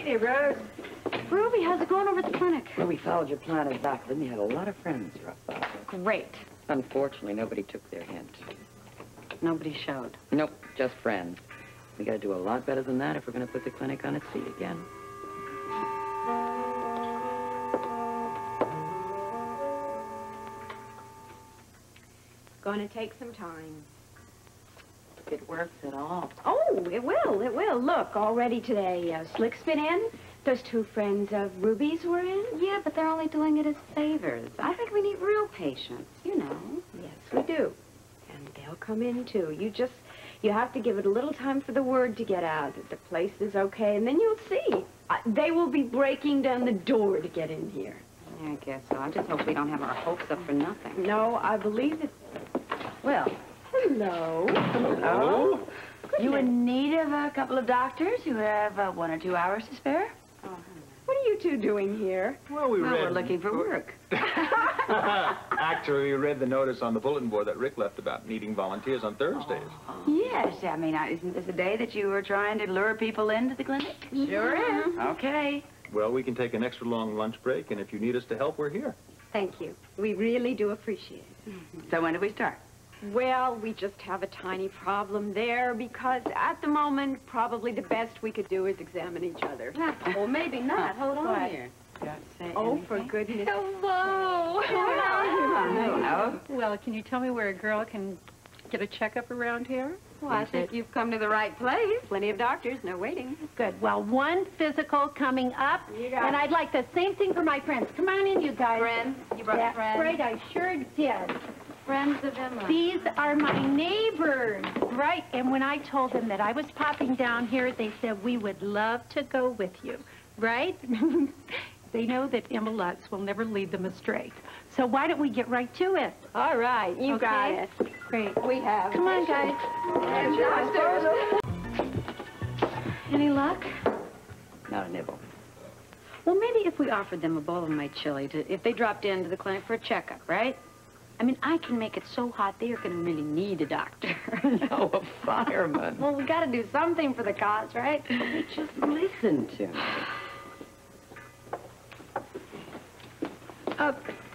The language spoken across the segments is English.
Hey, Rose. Ruby, how's it going over at the clinic? Well, we followed your plan back. Then you had a lot of friends drop by. Great. Unfortunately, nobody took their hint. Nobody showed. Nope, just friends. We gotta do a lot better than that if we're gonna put the clinic on its feet again. Going to take some time. If it works at all. Oh, it will, it will. Look, already today, Slick's been in. Those two friends of Ruby's were in. Yeah, but they're only doing it as favors. I think we need real patients, you know. Yes, we do. And they'll come in, too. You have to give it a little time for the word to get out that the place is okay, and then you'll see. They will be breaking down the door to get in here. Yeah, I guess so. I just hope we don't have our hopes up for nothing. No, I believe it. Well, hello. hello. You in need of a couple of doctors who have 1 or 2 hours to spare? What are you two doing here? Well, we're looking for work. Actually, we read the notice on the bulletin board that Rick left about needing volunteers on Thursdays. Yes, I mean, isn't this a day that you were trying to lure people into the clinic? Sure is. Okay. Well, we can take an extra long lunch break, and if you need us to help, we're here. Thank you. We really do appreciate it. So when do we start? Well, we just have a tiny problem there because at the moment, probably the best we could do is examine each other. Well, maybe not. Hold on What? here. Oh, for goodness. Hello. Hello. Well, can you tell me where a girl can get a checkup around here? Well, I think you've come to the right place. Plenty of doctors, no waiting. Good. Well, one physical coming up, and I'd like the same thing for my friends. Come on in, you guys. Friends? You brought friends? Right, I sure did. Friends of Emma. These are my neighbors, right? And when I told them that I was popping down here, they said we would love to go with you, right? They know that Emma Lutz will never lead them astray. So why don't we get right to it? All right, you got it. Great. We have. Come on, guys. Any luck? Not a nibble. Well, maybe if we offered them a bowl of my chili, if they dropped into the clinic for a checkup, right? I mean, I can make it so hot they are going to really need a doctor. No, a fireman. Well, we got to do something for the cause, right? Just listen to me.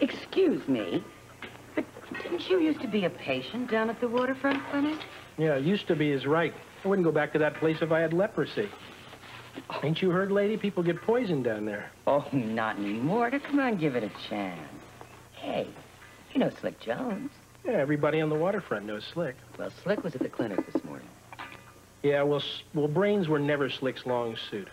Excuse me, but didn't you used to be a patient down at the waterfront clinic? Yeah, used to be is right. I wouldn't go back to that place if I had leprosy. Ain't you heard, lady? People get poisoned down there. Oh, not anymore. Now, come on, give it a chance. Hey, you know Slick Jones. Yeah, everybody on the waterfront knows Slick. Well, Slick was at the clinic this morning. Yeah, well, brains were never Slick's long suit.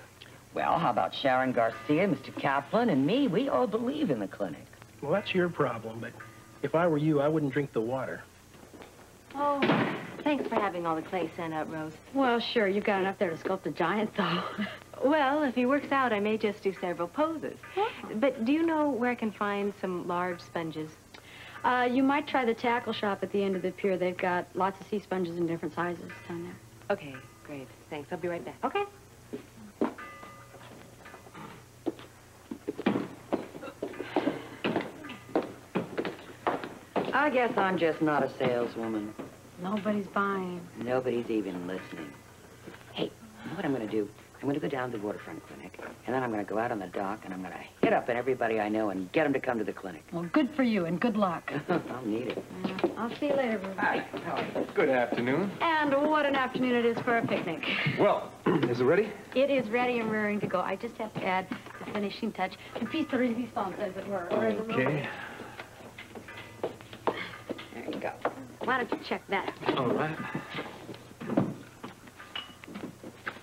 Well, how about Sharon Garcia, Mr. Kaplan, and me? We all believe in the clinic. Well, that's your problem, but if I were you, I wouldn't drink the water. Oh, thanks for having all the clay sent up, Rose. Well, sure, you've got enough there to sculpt a giant, though. Well, if he works out, I may just do several poses. Oh. But do you know where I can find some large sponges? You might try the tackle shop at the end of the pier. They've got lots of sea sponges in different sizes down there. Okay, great. Thanks. I'll be right back. Okay. I guess I'm just not a saleswoman. Nobody's buying. Nobody's even listening. Hey, you know what I'm going to do? I'm going to go down to the waterfront clinic, and then I'm going to go out on the dock, and I'm going to hit up everybody I know and get them to come to the clinic. Well, good for you, and good luck. I'll need it. I'll see you later, Ruby. Hi. Good afternoon. And what an afternoon it is for a picnic. Well, is it ready? It is ready and raring to go. I just have to add the finishing touch, the piece de resistance, as it were. Okay. There you go. Why don't you check that? All right.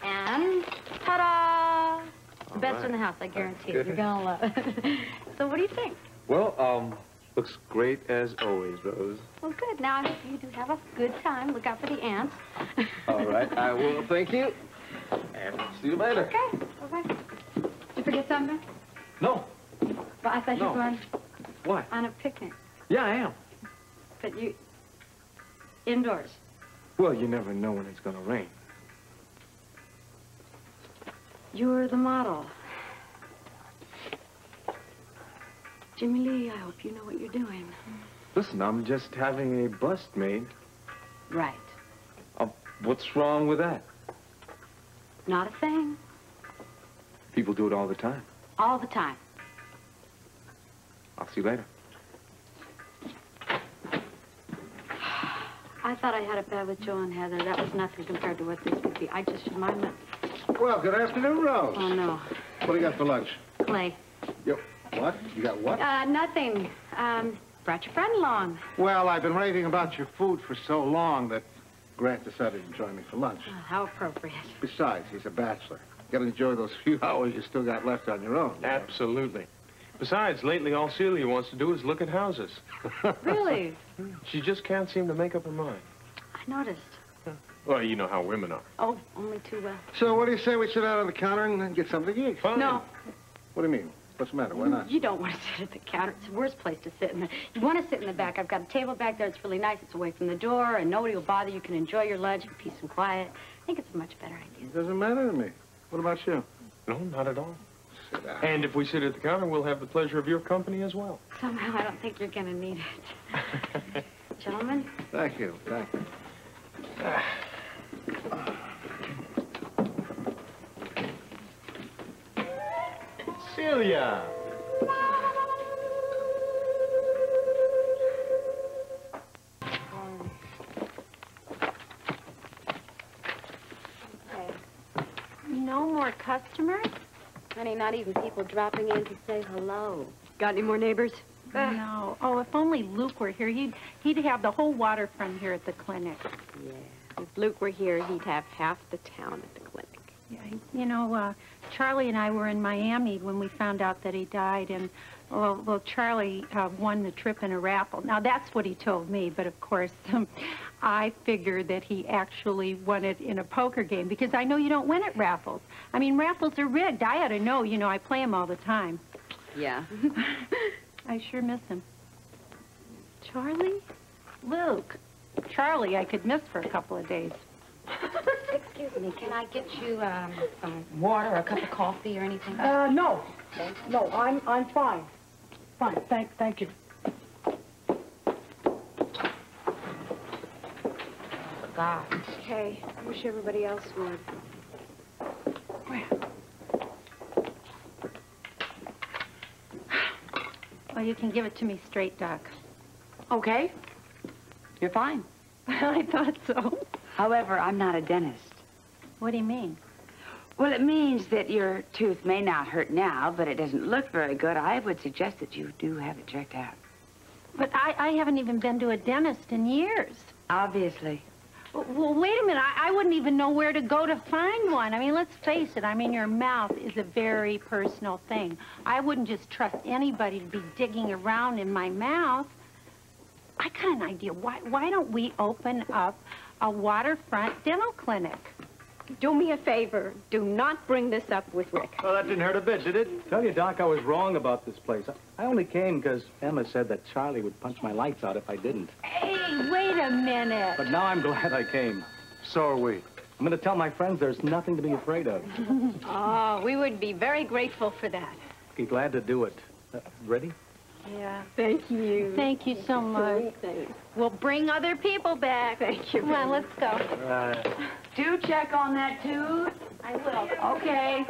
And ta-da! The best right. in the house, I guarantee. Good. You're gonna love it. So what do you think? Well, looks great as always, Rose. Well, good. Now, I hope you do have a good time. Look out for the ants. All right, I will. Thank you. And see you later. Okay. Bye-bye. Did you forget something? No. Well, I thought you were going Why? on a picnic. Yeah, I am. But you... indoors. Well, you never know when it's going to rain. You're the model. Jimmy Lee, I hope you know what you're doing. Listen, I'm just having a bust made. Right. What's wrong with that? Not a thing. People do it all the time. All the time. I'll see you later. I thought I had it bad with Joe and Heather. That was nothing compared to what this would be. I just admire them. Well, good afternoon, Rose. Oh, no. What do you got for lunch? Clay. What? You got what? Nothing. Brought your friend along. Well, I've been raving about your food for so long that Grant decided to join me for lunch. Oh, how appropriate. Besides, he's a bachelor. You gotta enjoy those few hours you still got left on your own. Absolutely. Besides, lately all Celia wants to do is look at houses. Really? She just can't seem to make up her mind. I noticed. Well, you know how women are. Oh, only too well. So what do you say we sit out on the counter and get something to eat? Fine. No. What do you mean? What's the matter? Why not? You don't want to sit at the counter. It's the worst place to sit. You want to sit in the back. I've got a table back there. It's really nice. It's away from the door, and nobody will bother. You can enjoy your lunch in peace and quiet. I think it's a much better idea. It doesn't matter to me. What about you? No, not at all. Sit down. And if we sit at the counter, we'll have the pleasure of your company as well. Somehow, I don't think you're going to need it. Gentlemen? Thank you. Thank you. Celia! No more customers? Honey, not even people dropping in to say hello. Got any more neighbors? No. Oh, if only Luke were here, he'd have the whole waterfront here at the clinic. Yeah. If Luke were here, he'd have half the town at the clinic. Yeah, you know, Charlie and I were in Miami when we found out that he died, and, well Charlie won the trip in a raffle. Now, that's what he told me, but of course, I figured that he actually won it in a poker game, because I know you don't win at raffles. I mean, raffles are rigged. I ought to know, you know, I play them all the time. Yeah. I sure miss him. Charlie? Luke. Charlie, I could miss for a couple of days. Excuse me, can I get you some water or a cup of coffee or anything? No. No, I'm fine. Fine, thank you. God. Okay. I wish everybody else would. Well, you can give it to me straight, Doc. Okay. You're fine. I thought so. However, I'm not a dentist. What do you mean? Well, it means that your tooth may not hurt now, but it doesn't look very good. I would suggest that you do have it checked out. But I haven't even been to a dentist in years. Obviously. Well, wait a minute. I wouldn't even know where to go to find one. I mean, let's face it. I mean, your mouth is a very personal thing. I wouldn't just trust anybody to be digging around in my mouth. I got an idea. Why don't we open up a waterfront dental clinic? Do me a favor. Do not bring this up with Rick. Well, that didn't hurt a bit, did it? Tell you, Doc, I was wrong about this place. I only came because Emma said that Charlie would punch my lights out if I didn't. Hey, wait a minute. But now I'm glad I came. So are we. I'm going to tell my friends there's nothing to be afraid of. Oh, we would be very grateful for that. Be glad to do it. Ready? Yeah. Thank you. Thank you so much. We'll bring other people back. Thank you. Come on, let's go. Do check on that tooth. I will. Okay.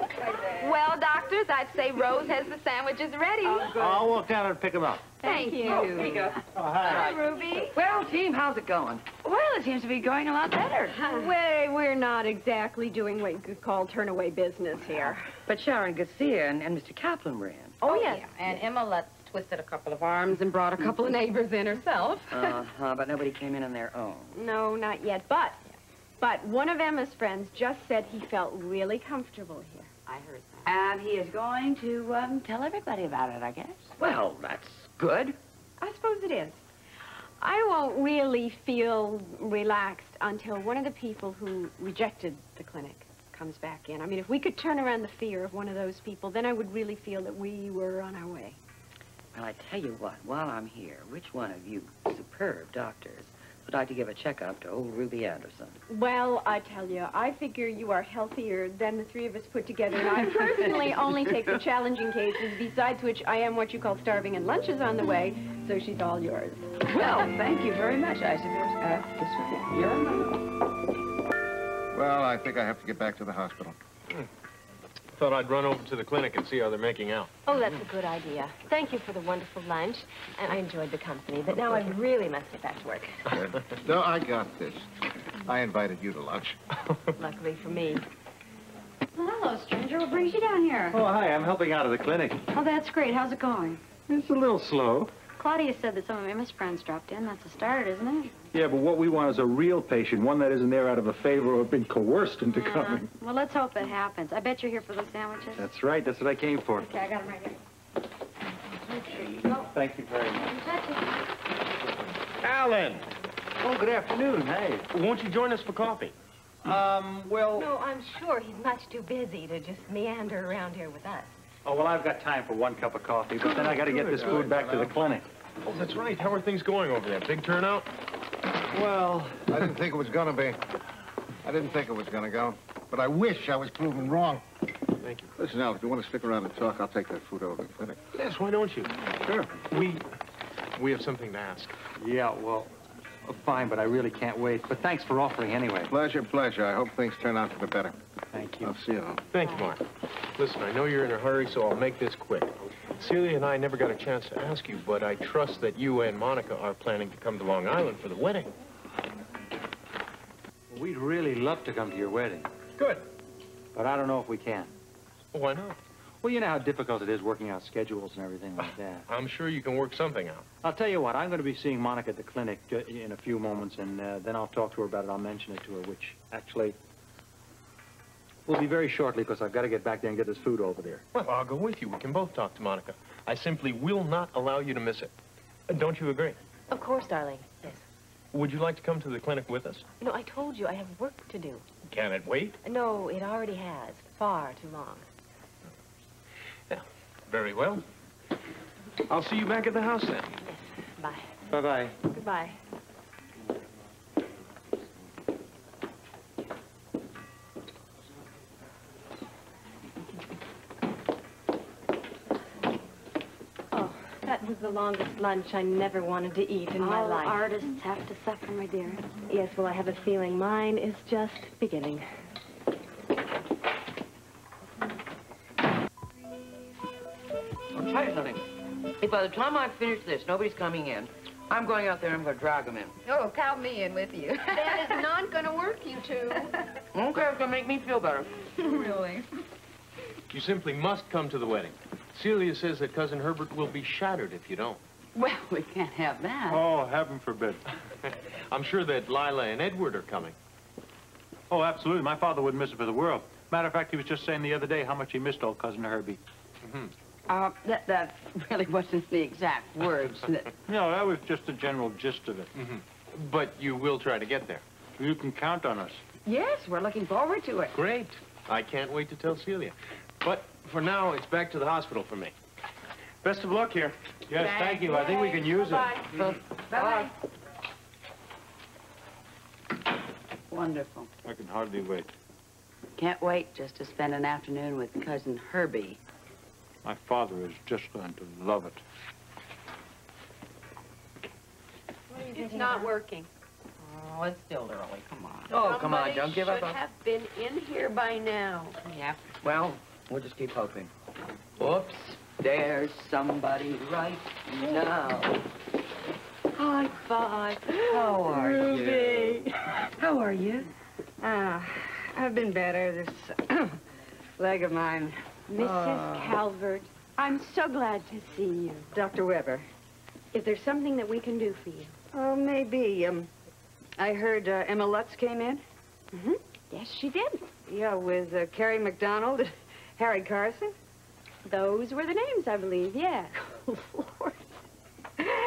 Well, doctors, I'd say Rose has the sandwiches ready. I'll walk down and pick them up. Thank you. Here you go. Oh, hi. Hi, Ruby. Well, team, how's it going? Well, it seems to be going a lot better. We're not exactly doing what you could call turn-away business here. But Sharon Garcia and Mr. Kaplan were in. Oh, yes. And Emma Lutz twisted a couple of arms and brought a couple of neighbors in herself. But nobody came in on their own. No, not yet. But one of Emma's friends just said he felt really comfortable here. I heard that. And he is going to tell everybody about it, I guess. Well, that's good. I suppose it is. I won't really feel relaxed until one of the people who rejected the clinic comes back in. I mean, if we could turn around the fear of one of those people, then I would really feel that we were on our way. Well, I tell you what, while I'm here, which one of you superb doctors would like to give a checkup to old Ruby Anderson? Well, I tell you, I figure you are healthier than the three of us put together, and I personally only take the challenging cases, besides which I am what you call starving and lunch is on the way, so she's all yours. Well, thank you very much. I suppose, this way. You're Well, I think I have to get back to the hospital. thought I'd run over to the clinic and see how they're making out. Oh, that's a good idea. Thank you for the wonderful lunch, and I enjoyed the company. But now I really must get back to work. No, I got this. I invited you to lunch. Luckily for me. Well, hello, stranger. What brings you down here? Oh, hi. I'm helping out at the clinic. Oh, that's great. How's it going? It's a little slow. Claudia said that some of Emma's friends dropped in. That's a start, isn't it? Yeah, but what we want is a real patient, one that isn't there out of a favor or been coerced into coming. Well, let's hope it happens. I bet you're here for those sandwiches. That's right. That's what I came for. Okay, I got them right here. Thank you very much. Alan! Oh, good afternoon. Hey. Won't you join us for coffee? Well... No, I'm sure he's much too busy to just meander around here with us. Oh, well, I've got time for one cup of coffee, but then I got to get this food back to the clinic. Oh, that's right. How are things going over there? Big turnout? Well, I didn't think it was gonna be. I didn't think it was gonna go. But I wish I was proven wrong. Thank you. Listen, Al, if you want to stick around and talk, I'll take that food over to the clinic. Yes, why don't you? Sure. We have something to ask. Yeah, well, fine, but I really can't wait. But thanks for offering anyway. Pleasure, pleasure. I hope things turn out for the better. Thank you. I'll see you then. Thank you, Mark. Listen, I know you're in a hurry, so I'll make this quick. Celia and I never got a chance to ask you, but I trust that you and Monica are planning to come to Long Island for the wedding. We'd really love to come to your wedding. Good. But I don't know if we can. Why not? Well, you know how difficult it is working out schedules and everything like that. I'm sure you can work something out. I'll tell you what, I'm going to be seeing Monica at the clinic in a few moments, and then I'll talk to her about it. I'll mention it to her, which actually will be very shortly, because I've got to get back there and get this food over there. Well, I'll go with you. We can both talk to Monica. I simply will not allow you to miss it. Don't you agree? Of course, darling. Yes. Would you like to come to the clinic with us? No, I told you I have work to do. Can it wait? No, it already has. Far too long. Yeah, very well. I'll see you back at the house then. Yes. Bye. Bye-bye. Goodbye. Oh, that was the longest lunch I never wanted to eat in my life. All artists have to suffer, my dear. Yes, well, I have a feeling mine is just beginning. I'll tell you something. If by the time I finish this, nobody's coming in, I'm going out there and I'm going to drag them in. Oh, count me in with you. That is not going to work, you two. Okay, it's going to make me feel better. Really? You simply must come to the wedding. Celia says that Cousin Herbert will be shattered if you don't. Well, we can't have that. Oh, heaven forbid. I'm sure that Lila and Edward are coming. Oh, absolutely. My father wouldn't miss it for the world. Matter of fact, he was just saying the other day how much he missed old Cousin Herbie. Mm-hmm. That really wasn't the exact words. No, that was just the general gist of it. Mm-hmm. But you will try to get there. You can count on us. Yes, we're looking forward to it. Great. I can't wait to tell Celia. But for now, it's back to the hospital for me. Best of luck here. Yes, thank you. I think we can use it. Bye-bye. Wonderful. I can hardly wait. Can't wait just to spend an afternoon with Cousin Herbie. My father is just going to love it. It's not working. Oh, it's still early. Come on. Oh, come on, don't give up. Somebody should have been in here by now. Yeah. Well, we'll just keep hoping. Oops, there's somebody right now. High five. How are Ruby. you? How are you? I've been better. This leg of mine. Mrs. Calvert, I'm so glad to see you. Dr. Weber. Is there something that we can do for you? Oh, maybe. I heard Emma Lutz came in. Mm-hmm. Yes, she did. Yeah, with Carrie McDonald and Harry Carson. Those were the names, I believe, yeah. Lord.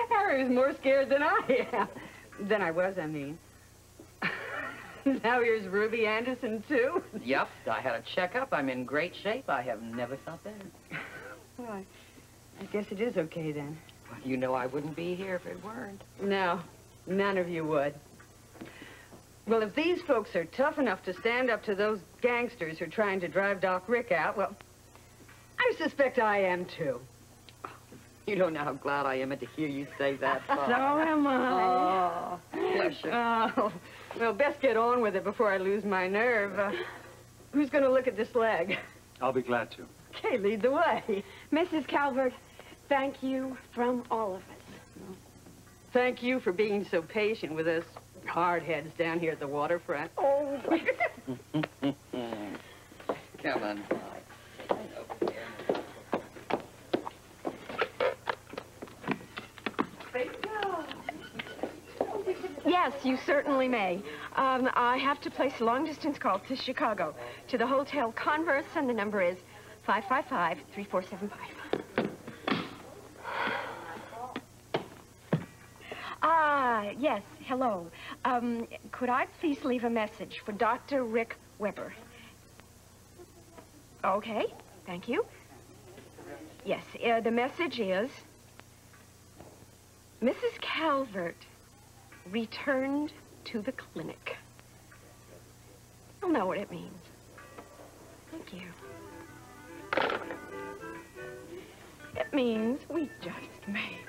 Harry was more scared than I am. Than I was, I mean. Now here's Ruby Anderson, too. Yep, I had a checkup. I'm in great shape. I have never felt better. Well, I guess it is okay, then. Well, you know I wouldn't be here if it weren't. No, none of you would. Well, if these folks are tough enough to stand up to those gangsters who are trying to drive Doc Rick out, well, I suspect I am, too. You don't know how glad I am to hear you say that. So am I. Oh, bless you. Oh, well, best get on with it before I lose my nerve. Who's going to look at this leg? I'll be glad to. Okay, lead the way. Mrs. Calvert, thank you from all of us. Thank you for being so patient with us hardheads down here at the waterfront. Oh. Come on. Yes, you certainly may. I have to place a long-distance call to Chicago, to the Hotel Converse, and the number is 555-3475. Yes, hello. Could I please leave a message for Dr. Rick Weber? Okay, thank you. Yes, the message is, Mrs. Calvert returned to the clinic. You'll know what it means. Thank you. It means we just made